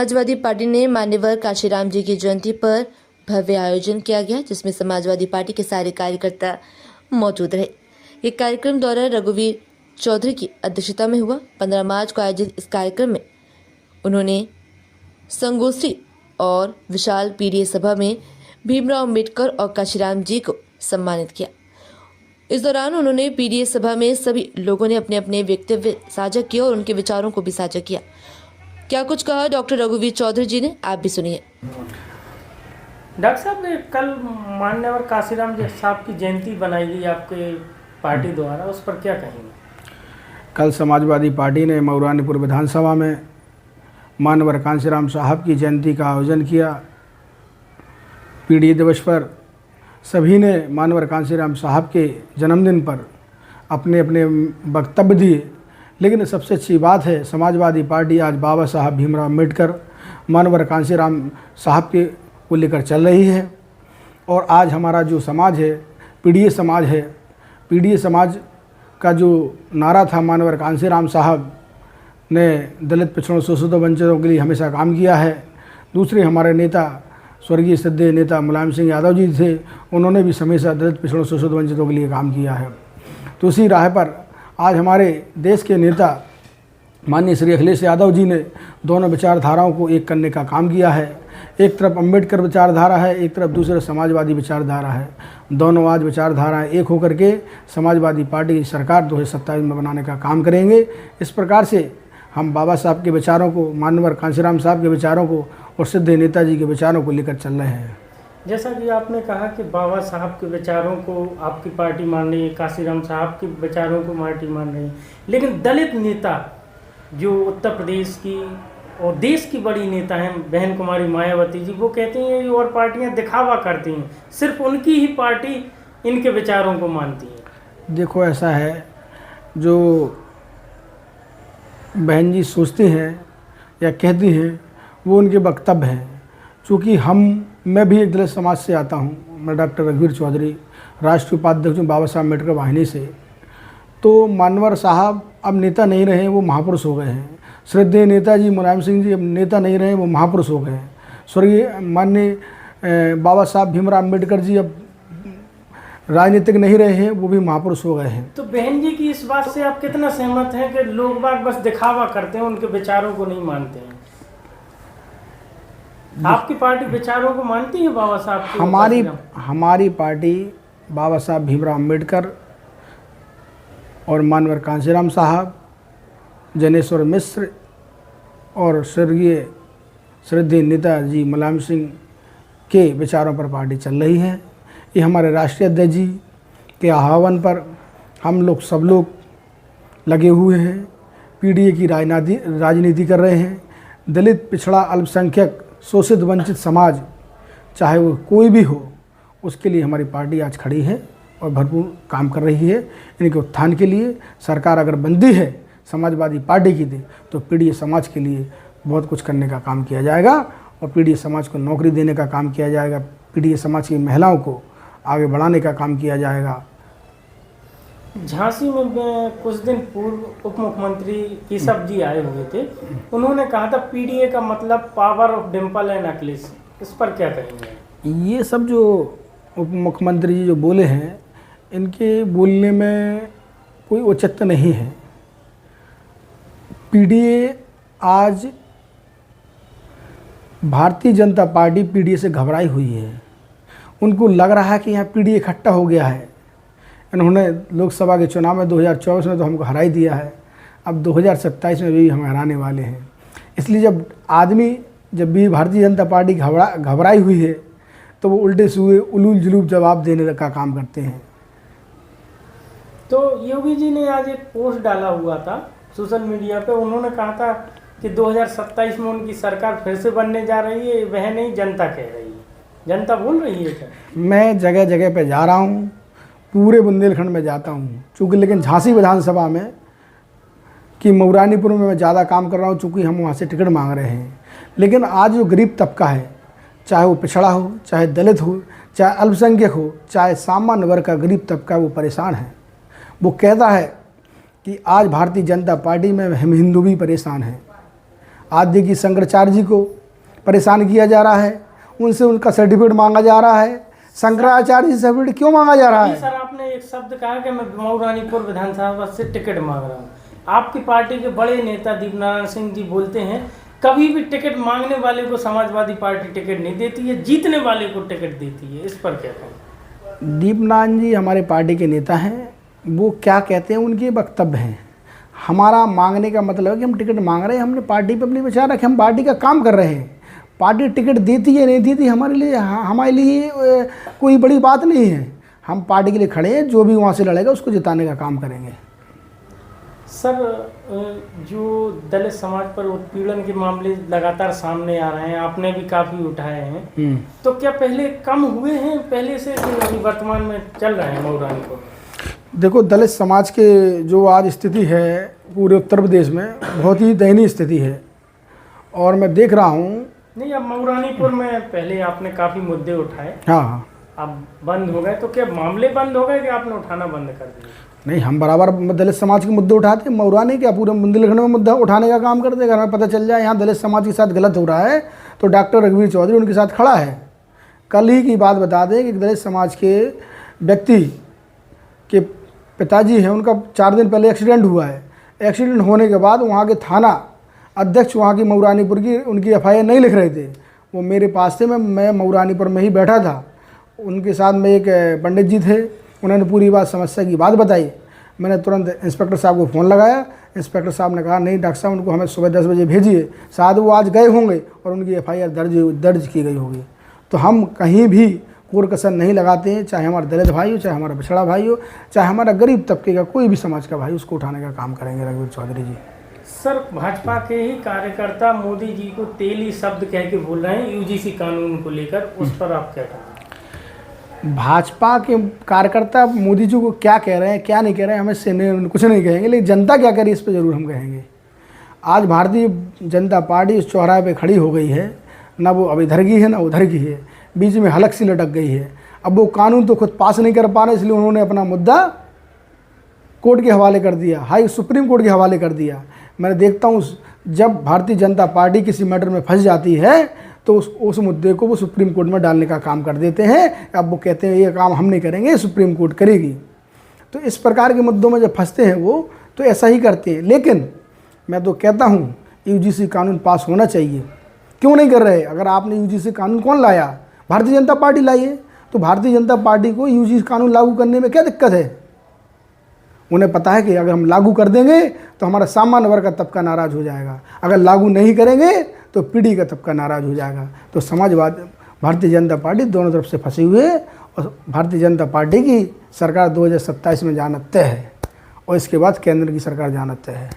Samajwadi party ने मान्यवर काशीराम जी की जयंती पर भव्य आयोजन किया गया, जिसमें समाजवादी पार्टी के सारे कार्यकर्ता मौजूद रहे। ये कार्यक्रम दौरा रघुवीर चौधरी की अध्यक्षता में हुआ। 15 मार्च को आयोजित इस कार्यक्रम में उन्होंने संगोष्ठी और विशाल पीडीए सभा में भीमराव अम्बेडकर और काशीराम जी को सम्मानित किया। इस दौरान उन्होंने पीडीए सभा में सभी लोगों ने अपने अपने वक्तव्य साझा किए और उनके विचारों को भी साझा किया। क्या कुछ कहा डॉक्टर रघुवीर चौधरी जी ने, आप भी सुनिए। डॉक्टर साहब, कल मान्यवर काशीराम जी साहब की जयंती बनाई गई आपके पार्टी द्वारा, उस पर क्या कहेंगे? कल समाजवादी पार्टी ने मऊरानीपुर विधानसभा में मान्यवर काशीराम साहब की जयंती का आयोजन किया। पीडीए दिवस पर सभी ने मान्यवर काशीराम साहब के जन्मदिन पर अपने अपने वक्तव्य दिए, लेकिन सबसे अच्छी बात है समाजवादी पार्टी आज बाबा साहब भीमराव अम्बेडकर मान्यवर काशीराम साहब के को लेकर चल रही है। और आज हमारा जो समाज है पीडीए समाज है, पीडीए समाज का जो नारा था मान्यवर काशीराम साहब ने दलित पिछड़ों शोषितों वंचितों के लिए हमेशा काम किया है। दूसरे हमारे नेता स्वर्गीय श्रद्धेय नेता मुलायम सिंह यादव जी थे, उन्होंने भी हमेशा दलित पिछड़ों शोषित वंचितों के लिए काम किया है। तो उसी राह पर आज हमारे देश के नेता माननीय श्री अखिलेश यादव जी ने दोनों विचारधाराओं को एक करने का काम किया है। एक तरफ अम्बेडकर विचारधारा है, एक तरफ दूसरे समाजवादी विचारधारा है। दोनों आज विचारधाराएं एक होकर के समाजवादी पार्टी की सरकार 2027 में बनाने का काम करेंगे। इस प्रकार से हम बाबा साहब के विचारों को, मान्यवर काशीराम साहब के विचारों को और सिद्धे नेताजी के विचारों को लेकर चल रहे हैं। जैसा कि आपने कहा कि बाबा साहब के विचारों को आपकी पार्टी मान रही है, काशीराम साहब के विचारों को पार्टी मान रही है, लेकिन दलित नेता जो उत्तर प्रदेश की और देश की बड़ी नेता हैं बहन कुमारी मायावती जी, वो कहती हैं और पार्टियां दिखावा करती हैं, सिर्फ उनकी ही पार्टी इनके विचारों को मानती है। देखो ऐसा है, जो बहन जी सोचती हैं या कहती हैं वो उनके वक्तव्य हैं। चूँकि मैं भी एक दलित समाज से आता हूँ, मैं डॉक्टर रघुवीर चौधरी राष्ट्रीय उपाध्यक्ष हूँ बाबा साहब अम्बेडकर वाहिनी से। तो मान्यवर साहब अब नेता नहीं रहे, वो महापुरुष हो गए हैं। श्रद्धेय नेताजी मुलायम सिंह जी अब नेता नहीं रहे, वो महापुरुष हो गए हैं। स्वर्गीय माननीय बाबा साहब भीमराव अम्बेडकर जी अब राजनीतिक नहीं रहे हैं, वो भी महापुरुष हो गए हैं। तो बहन जी की इस बात से आप कितना सहमत हैं कि लोग बाग बस दिखावा करते हैं, उनके विचारों को नहीं मानते हैं? आपकी पार्टी विचारों को मानती है बाबा साहब के? हमारी पार्टी बाबा साहब भीमराव अम्बेडकर और मान्यवर काशीराम साहब, जनेश्वर मिश्र और स्वर्गीय श्रद्धेय नेताजी मुलायम सिंह के विचारों पर पार्टी चल रही है। ये हमारे राष्ट्रीय अध्यक्ष जी के आह्वान पर हम लोग सब लोग लगे हुए हैं, पीडीए की राजनीति कर रहे हैं। दलित पिछड़ा अल्पसंख्यक शोषित वंचित समाज चाहे वो कोई भी हो, उसके लिए हमारी पार्टी आज खड़ी है और भरपूर काम कर रही है। इनके उत्थान के लिए सरकार अगर बनती है समाजवादी पार्टी की दे तो पीडीए समाज के लिए बहुत कुछ करने का काम किया जाएगा और पीडीए समाज को नौकरी देने का काम किया जाएगा। पीडीए समाज की महिलाओं को आगे बढ़ाने का काम किया जाएगा। झांसी में कुछ दिन पूर्व उप मुख्यमंत्री केशव जी आए हुए थे, उन्होंने कहा था पीडीए का मतलब power of Dimple and Akhilesh, इस पर क्या कहेंगे? ये सब जो उप मुख्यमंत्री जी जो बोले हैं, इनके बोलने में कोई औचित्य नहीं है। पीडीए आज भारतीय जनता पार्टी पीडीए से घबराई हुई है। उनको लग रहा है कि यहाँ पीडीए इकट्ठा हो गया है। इन्होंने लोकसभा के चुनाव में 2024 में तो हमको हरा ही दिया है, अब 2027 में भी हम हराने वाले हैं। इसलिए जब भी भारतीय जनता पार्टी घबराई हुई है तो वो उल्टे सुए उलूल जुलूल जवाब देने का काम करते हैं। तो योगी जी ने आज एक पोस्ट डाला हुआ था सोशल मीडिया पे, उन्होंने कहा था कि 2027 में उनकी सरकार फिर से बनने जा रही है, वह नहीं जनता कह रही है। जनता बोल रही है क्या? मैं जगह जगह पे जा रहा हूँ, पूरे बुंदेलखंड में जाता हूँ। चूँकि लेकिन झांसी विधानसभा में कि मऊरानीपुर में मैं ज़्यादा काम कर रहा हूँ, चूँकि हम वहाँ से टिकट मांग रहे हैं। लेकिन आज जो गरीब तबका है, चाहे वो पिछड़ा हो, चाहे दलित हो, चाहे अल्पसंख्यक हो, चाहे सामान्य वर्ग का गरीब तबका, वो परेशान है। वो कहता है कि आज भारतीय जनता पार्टी में हम हिंदू भी परेशान हैं। आदि की शंकराचार्य जी को परेशान किया जा रहा है, उनसे उनका सर्टिफिकेट मांगा जा रहा है। शंकराचार्य जी सर्टिफिकेट क्यों मांगा जा रहा जी है? सर, आपने एक शब्द कहा कि मैं मऊरानीपुर विधानसभा से टिकट मांग रहा हूँ। आपकी पार्टी के बड़े नेता दीपनारायण सिंह जी बोलते हैं कभी भी टिकट मांगने वाले को समाजवादी पार्टी टिकट नहीं देती है, जीतने वाले को टिकट देती है। इस पर क्या कहें? दीपनारायण जी हमारे पार्टी के नेता हैं, वो क्या कहते हैं उनके वक्तव्य हैं। हमारा मांगने का मतलब है कि हम टिकट मांग रहे हैं, हमने पार्टी पे अपने विचार रखे, हम पार्टी का काम कर रहे हैं। पार्टी टिकट देती है नहीं देती हमारे लिए कोई बड़ी बात नहीं है। हम पार्टी के लिए खड़े हैं, जो भी वहाँ से लड़ेगा उसको जिताने का काम करेंगे। सर, जो दलित समाज पर उत्पीड़न के मामले लगातार सामने आ रहे हैं, आपने भी काफ़ी उठाए हैं, तो क्या पहले कम हुए हैं पहले से, कि अभी वर्तमान में चल रहे हैं मऊरानीपुर में? देखो, दलित समाज के जो आज स्थिति है पूरे उत्तर प्रदेश में बहुत ही दयनीय स्थिति है, और मैं देख रहा हूँ। नहीं, अब मऊरानीपुर में पहले आपने काफ़ी मुद्दे उठाए, हाँ, अब बंद हो गए, तो क्या मामले बंद हो गए कि आपने उठाना बंद कर दिया? नहीं, हम बराबर दलित समाज के मुद्दे उठाते हैं। मऊरानी क्या पूरे बुंदेलखंड में मुद्दा उठाने का काम करते हैं। अगर हमें पता चल जाए यहाँ दलित समाज के साथ गलत हो रहा है तो डॉक्टर रघुवीर चौधरी उनके साथ खड़ा है। कल ही की बात बता दें कि दलित समाज के व्यक्ति के पिताजी हैं, उनका 4 दिन पहले एक्सीडेंट हुआ है। एक्सीडेंट होने के बाद वहाँ के थाना अध्यक्ष वहाँ की मऊरानीपुर की उनकी FIR नहीं लिख रहे थे। वो मेरे पास थे, मैं मऊरानीपुर में ही बैठा था। उनके साथ में एक पंडित जी थे, उन्होंने पूरी बात समस्या की बात बताई। मैंने तुरंत इंस्पेक्टर साहब को फ़ोन लगाया। इंस्पेक्टर साहब ने कहा नहीं डॉक्टर साहब, उनको हमें सुबह 10 बजे भेजिए, शायद वो आज गए होंगे और उनकी FIR दर्ज की गई होगी। तो हम कहीं भी कोई कसर नहीं लगाते हैं, चाहे हमारा दलित भाई हो, चाहे हमारा पिछड़ा भाई हो, चाहे हमारा गरीब तबके का कोई भी समाज का भाई, उसको उठाने का काम करेंगे रघुवीर चौधरी जी। सर, भाजपा के ही कार्यकर्ता मोदी जी को तेली शब्द कह के बोल रहे हैं UGC कानून को लेकर, उस पर आप क्या कहें? भाजपा के कार्यकर्ता मोदी जी को क्या कह रहे हैं क्या नहीं कह रहे हैं, हमें से कुछ नहीं कहेंगे, लेकिन जनता क्या करे इस पर ज़रूर हम कहेंगे। आज भारतीय जनता पार्टी उस चौराहे पे खड़ी हो गई है, ना वो अब इधर की है ना उधर की है, बीच में हलक सी लटक गई है। अब वो कानून तो खुद पास नहीं कर पा रहे, इसलिए उन्होंने अपना मुद्दा कोर्ट के हवाले कर दिया, सुप्रीम कोर्ट के हवाले कर दिया। मैं देखता हूँ जब भारतीय जनता पार्टी किसी मैटर में फंस जाती है तो उस मुद्दे को वो सुप्रीम कोर्ट में डालने का काम कर देते हैं। अब वो कहते हैं ये काम हम नहीं करेंगे, सुप्रीम कोर्ट करेगी। तो इस प्रकार के मुद्दों में जब फंसते हैं वो तो ऐसा ही करते हैं। लेकिन मैं तो कहता हूँ UGC कानून पास होना चाहिए। क्यों नहीं कर रहे? अगर आपने UGC कानून कौन लाया? भारतीय जनता पार्टी लाई है। तो भारतीय जनता पार्टी को UGC कानून लागू करने में क्या दिक्कत है? उन्हें पता है कि अगर हम लागू कर देंगे तो हमारा सामान्य वर्ग का तबका नाराज़ हो जाएगा, अगर लागू नहीं करेंगे तो पीढ़ी का तबका नाराज़ हो जाएगा। तो समाजवाद भारतीय जनता पार्टी दोनों तरफ से फंसी हुई है, और भारतीय जनता पार्टी की सरकार 2027 में जाना तय है, और इसके बाद केंद्र की सरकार जाना तय है।